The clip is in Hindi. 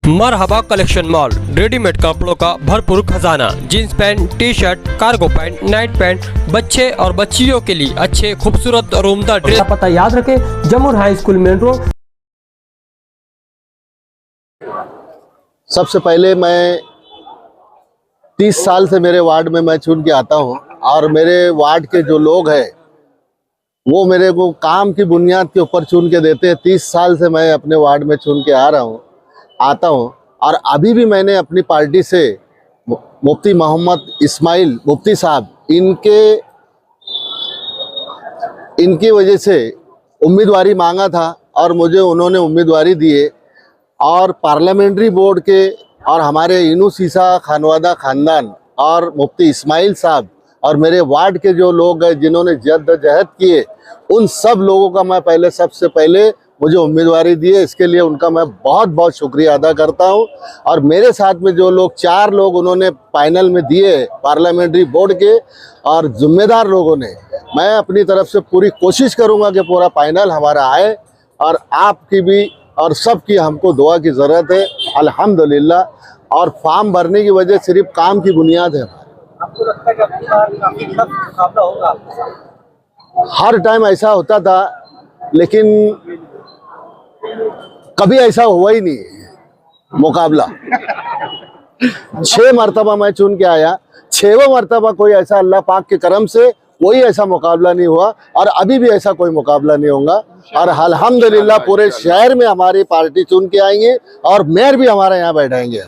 मरहबा कलेक्शन मॉल, रेडीमेड कपड़ों का भरपूर खजाना। Jeans pant, T shirt, cargo pant, night pant, बच्चे और बच्चियों के लिए अच्छे खूबसूरत और उम्दा ड्रेस। पता याद रखें, जमुर हाई स्कूल मेन रोड। सबसे पहले मैं 30 साल से मेरे वार्ड में मैं चुन के आता हूं और मेरे वार्ड के जो लोग हैं वो मेरे को काम की बुनियाद के ऊपर चुन के देते हैं। 30 साल से मैं अपने वार्ड में चुन के आता हूं और अभी भी मैंने अपनी पार्टी से मुफ्ती मोहम्मद इस्माइल मुफ्ती साहब इनकी वजह से उम्मीदवारी मांगा था और मुझे उन्होंने उम्मीदवारी दिए। और पार्लियामेंट्री बोर्ड के और हमारे इनू सीसा खानवादा ख़ानदान और मुफ्ती इस्माइल साहब और मेरे वार्ड के जो लोग हैं जिन्होंने जद्दोजहद किए, उन सब लोगों का सबसे पहले मुझे उम्मीदवारी दी है। इसके लिए उनका मैं बहुत बहुत शुक्रिया अदा करता हूं। और मेरे साथ में जो लोग 4 लोग उन्होंने पैनल में दिए पार्लियामेंट्री बोर्ड के और जिम्मेदार लोगों ने, मैं अपनी तरफ से पूरी कोशिश करूंगा कि पूरा पैनल हमारा आए और आपकी भी और सबकी हमको दुआ की ज़रूरत है अल्हम्दुलिल्लाह। और फॉर्म भरने की वजह सिर्फ काम की बुनियाद है। आपको लगता है कि अपनी बार काफी सख्त मुकाबला होगा? हर टाइम ऐसा होता था लेकिन कभी ऐसा हुआ ही नहीं मुकाबला। 6 मरतबा मैं चुन के आया, 6वां मरतबा कोई ऐसा अल्लाह पाक के करम से कोई ऐसा मुकाबला नहीं हुआ और अभी भी ऐसा कोई मुकाबला नहीं होगा। और अल्हम्दुलिल्लाह पूरे शहर में हमारी पार्टी चुन के आएंगे और मेयर भी हमारे यहाँ बैठाएंगे।